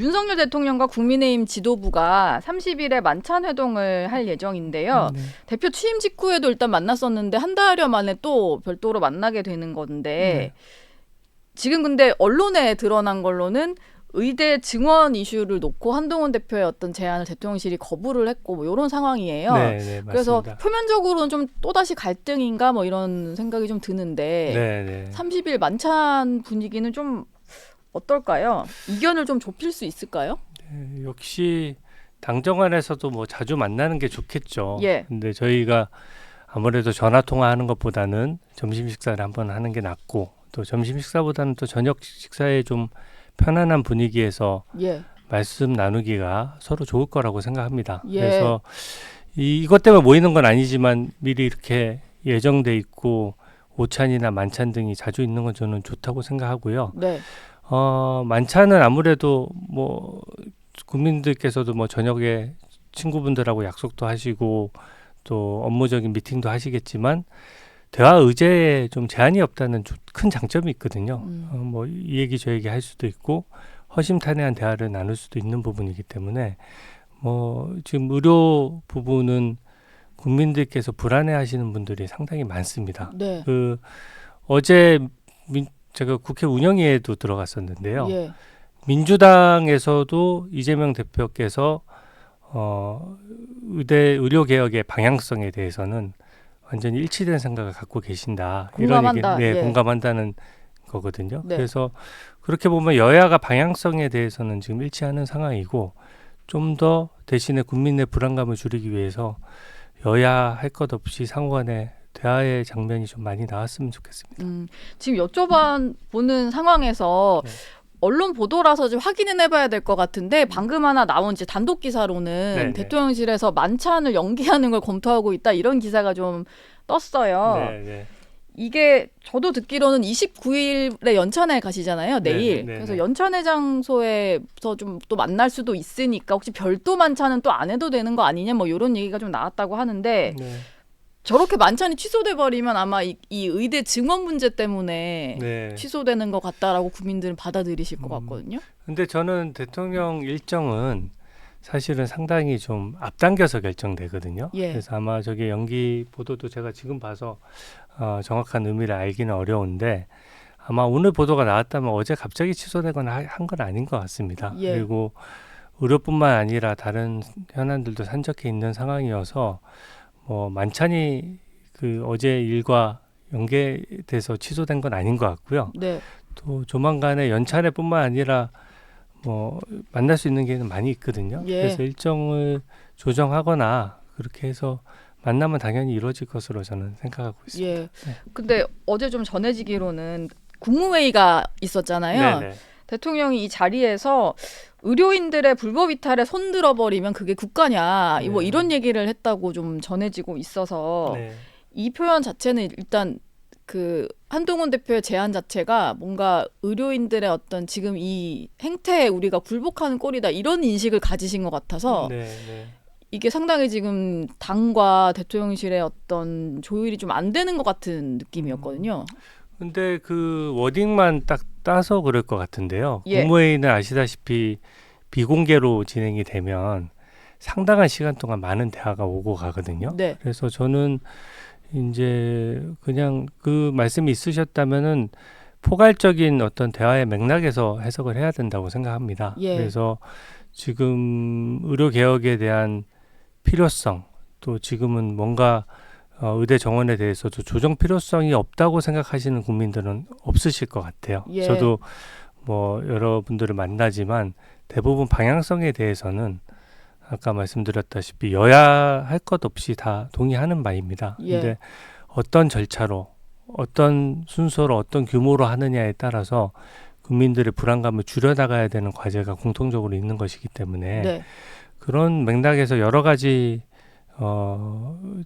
윤석열 대통령과 국민의힘 지도부가 30일에 만찬 회동을 할 예정인데요. 네. 대표 취임 직후에도 일단 만났었는데 한 달여 만에 또 별도로 만나게 되는 건데 지금 근데 언론에 드러난 걸로는 의대 증원 이슈를 놓고 한동훈 대표의 어떤 제안을 대통령실이 거부를 했고 뭐 이런 상황이에요. 네, 네, 그래서 맞습니다. 표면적으로는 좀 또다시 갈등인가 뭐 이런 생각이 좀 드는데 네, 네. 30일 만찬 분위기는 좀 어떨까요? 이견을 좀 좁힐 수 있을까요? 네, 역시 당정 안에서도 뭐 자주 만나는 게 좋겠죠. 예. 근데 저희가 아무래도 전화 통화하는 것보다는 점심 식사를 한번 하는 게 낫고 또 점심 식사보다는 또 저녁 식사에 좀 편안한 분위기에서 예. 말씀 나누기가 서로 좋을 거라고 생각합니다. 예. 그래서 이것 때문에 모이는 건 아니지만 미리 이렇게 예정돼 있고 오찬이나 만찬 등이 자주 있는 건 저는 좋다고 생각하고요. 네. 만찬은 아무래도 뭐 국민들께서도 뭐 저녁에 친구분들하고 약속도 하시고 또 업무적인 미팅도 하시겠지만 대화 의제에 좀 제한이 없다는 큰 장점이 있거든요. 뭐 이 얘기 저 얘기 할 수도 있고 허심탄회한 대화를 나눌 수도 있는 부분이기 때문에 뭐 지금 의료 부분은 국민들께서 불안해하시는 분들이 상당히 많습니다. 네. 어제 제가 국회 운영위에도 들어갔었는데요. 예. 민주당에서도 이재명 대표께서 의료 개혁의 방향성에 대해서는 완전히 일치된 생각을 갖고 계신다. 공감한다. 이런 얘기, 예. 공감한다는 거거든요. 네. 그래서 그렇게 보면 여야가 방향성에 대해서는 지금 일치하는 상황이고 좀 더 대신에 국민의 불안감을 줄이기 위해서 여야 할 것 없이 상호간에 대화의 장면이 좀 많이 나왔으면 좋겠습니다. 지금 여쭤보는 상황에서 네. 언론 보도라서 좀 확인은 해봐야 될 것 같은데 방금 하나 나온 이제 단독 기사로는 네네. 대통령실에서 만찬을 연기하는 걸 검토하고 있다 이런 기사가 좀 떴어요. 네, 네. 이게 저도 듣기로는 29일에 연찬회 가시잖아요. 내일. 네, 네, 그래서 네. 연찬회 장소에서 좀 또 만날 수도 있으니까 혹시 별도 만찬은 또 안 해도 되는 거 아니냐 뭐 이런 얘기가 좀 나왔다고 하는데 네. 저렇게 만찬이 취소돼 버리면 아마 이 의대 증원 문제 때문에 네. 취소되는 것 같다라고 국민들은 받아들이실 것 같거든요. 근데 저는 대통령 일정은 사실은 상당히 좀 앞당겨서 결정되거든요. 예. 그래서 아마 저게 연기 보도도 제가 지금 봐서 정확한 의미를 알기는 어려운데 아마 오늘 보도가 나왔다면 어제 갑자기 취소되거나 한 건 아닌 것 같습니다. 예. 그리고 의료뿐만 아니라 다른 현안들도 산적해 있는 상황이어서 뭐 만찬이 그 어제 일과 연계돼서 취소된 건 아닌 것 같고요. 네. 또 조만간에 연찬회뿐만 아니라 뭐 만날 수 있는 기회는 많이 있거든요. 예. 그래서 일정을 조정하거나 그렇게 해서 만나면 당연히 이루어질 것으로 저는 생각하고 있습니다. 예. 근데 어제 좀 전해지기로는 국무회의가 있었잖아요. 네네. 대통령이 이 자리에서 의료인들의 불법 이탈에 손들어 버리면 그게 국가냐 네. 뭐 이런 얘기를 했다고 좀 전해지고 있어서 네. 이 표현 자체는 일단 그 한동훈 대표의 제안 자체가 뭔가 의료인들의 어떤 지금 이 행태에 우리가 굴복하는 꼴이다 이런 인식을 가지신 것 같아서 네, 네. 이게 상당히 지금 당과 대통령실의 어떤 조율이 좀 안 되는 것 같은 느낌이었거든요. 근데 그 워딩만 딱 따서 그럴 것 같은데요. 예. 국무회의는 아시다시피 비공개로 진행이 되면 상당한 시간 동안 많은 대화가 오고 가거든요. 네. 그래서 저는 이제 그냥 그 말씀이 있으셨다면은 포괄적인 어떤 대화의 맥락에서 해석을 해야 된다고 생각합니다. 예. 그래서 지금 의료 개혁에 대한 필요성 또 지금은 뭔가 의대 정원에 대해서도 조정 필요성이 없다고 생각하시는 국민들은 없으실 것 같아요. 예. 저도 뭐 여러분들을 만나지만 대부분 방향성에 대해서는 아까 말씀드렸다시피 여야 할 것 없이 다 동의하는 바입니다. 예. 근데 어떤 절차로 어떤 순서로 어떤 규모로 하느냐에 따라서 국민들의 불안감을 줄여나가야 되는 과제가 공통적으로 있는 것이기 때문에 네. 그런 맥락에서 여러 가지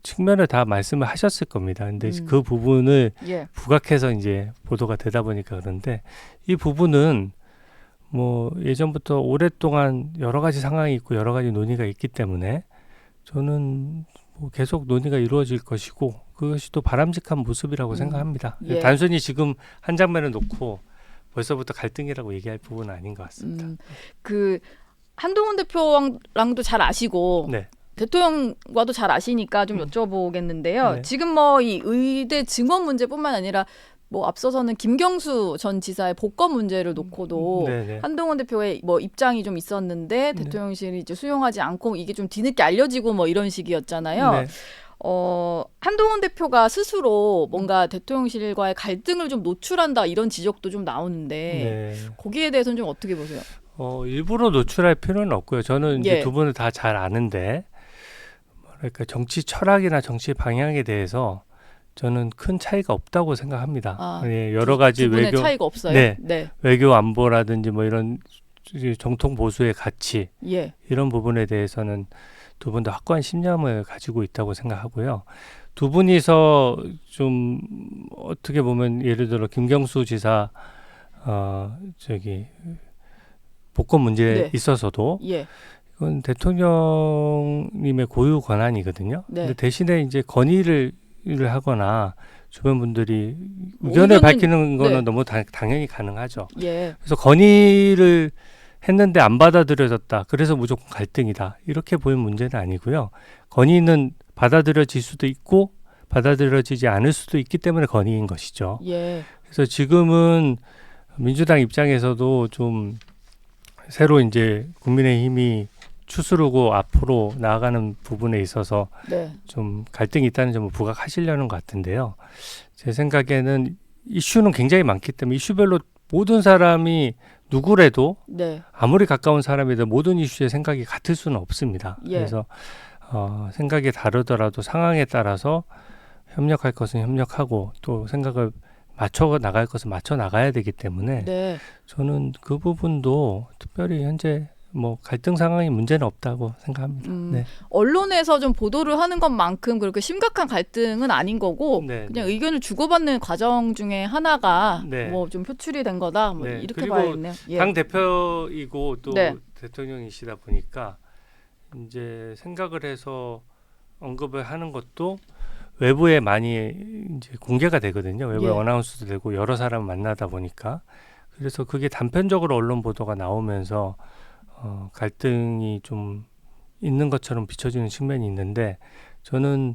측면을 다 말씀을 하셨을 겁니다. 근데 그 부분을 예. 부각해서 이제 보도가 되다 보니까 그런데 이 부분은 뭐 예전부터 오랫동안 여러 가지 상황이 있고 여러 가지 논의가 있기 때문에 저는 뭐 계속 논의가 이루어질 것이고 그것이 또 바람직한 모습이라고 생각합니다. 예. 단순히 지금 한 장면을 놓고 벌써부터 갈등이라고 얘기할 부분은 아닌 것 같습니다. 그 한동훈 대표랑도 잘 아시고 네. 대통령과도 잘 아시니까 좀 여쭤보겠는데요. 네. 지금 뭐 이 의대 증원 문제뿐만 아니라 뭐 앞서서는 김경수 전 지사의 복권 문제를 놓고도 네네. 한동훈 대표의 뭐 입장이 좀 있었는데 대통령실이 이제 수용하지 않고 이게 좀 뒤늦게 알려지고 뭐 이런 식이었잖아요. 네. 한동훈 대표가 스스로 뭔가 대통령실과의 갈등을 좀 노출한다 이런 지적도 좀 나오는데 네. 거기에 대해서는 좀 어떻게 보세요? 일부러 노출할 필요는 없고요. 저는 이제 예. 두 분을 다 잘 아는데 그러니까 정치 철학이나 정치 방향에 대해서 저는 큰 차이가 없다고 생각합니다. 예, 여러 가지 두 분의 외교 차이가 없어요. 네. 외교 안보라든지 뭐 이런 정통 보수의 가치 예. 이런 부분에 대해서는 두 분 다 확고한 신념을 가지고 있다고 생각하고요. 두 분이서 좀 어떻게 보면 예를 들어 김경수 지사 복권 문제에 네. 있어서도 예. 이건 대통령님의 고유 권한이거든요. 네. 근데 대신에 이제 건의를 하거나 주변 분들이 뭐 의견을 의견은- 밝히는 거는 네. 너무 당연히 가능하죠. 예. 그래서 건의를 했는데 안 받아들여졌다. 그래서 무조건 갈등이다. 이렇게 보이는 문제는 아니고요. 건의는 받아들여질 수도 있고 받아들여지지 않을 수도 있기 때문에 건의인 것이죠. 예. 그래서 지금은 민주당 입장에서도 좀 새로 이제 국민의힘이 추스르고 앞으로 나아가는 부분에 있어서 네. 좀 갈등이 있다는 점을 부각하시려는 것 같은데요. 제 생각에는 이슈는 굉장히 많기 때문에 이슈별로 모든 사람이 누구래도 네. 아무리 가까운 사람이든 모든 이슈의 생각이 같을 수는 없습니다. 예. 그래서 생각이 다르더라도 상황에 따라서 협력할 것은 협력하고 또 생각을 맞춰 나갈 것은 맞춰 나가야 되기 때문에 네. 저는 그 부분도 특별히 현재 뭐 갈등 상황이 문제는 없다고 생각합니다. 네. 언론에서 좀 보도를 하는 것만큼 그렇게 심각한 갈등은 아닌 거고 네, 그냥 네. 의견을 주고받는 과정 중에 하나가 네. 뭐 좀 표출이 된 거다. 뭐 네. 이렇게 그리고 봐야겠네요. 예. 당 대표이고 또 네. 대통령이시다 보니까 이제 생각을 해서 언급을 하는 것도 외부에 많이 이제 공개가 되거든요. 외부에 예. 어나운스도 되고 여러 사람 만나다 보니까 그래서 그게 단편적으로 언론 보도가 나오면서 갈등이 좀 있는 것처럼 비춰지는 측면이 있는데 저는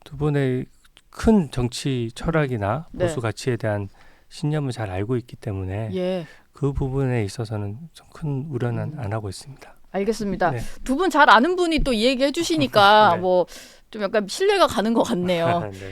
두 분의 큰 정치 철학이나 네. 보수 가치에 대한 신념을 잘 알고 있기 때문에 예. 그 부분에 있어서는 좀 큰 우려는 안 하고 있습니다. 알겠습니다. 네. 두 분 잘 아는 분이 또 이 얘기 해주시니까 네. 뭐 좀 약간 신뢰가 가는 것 같네요. 네.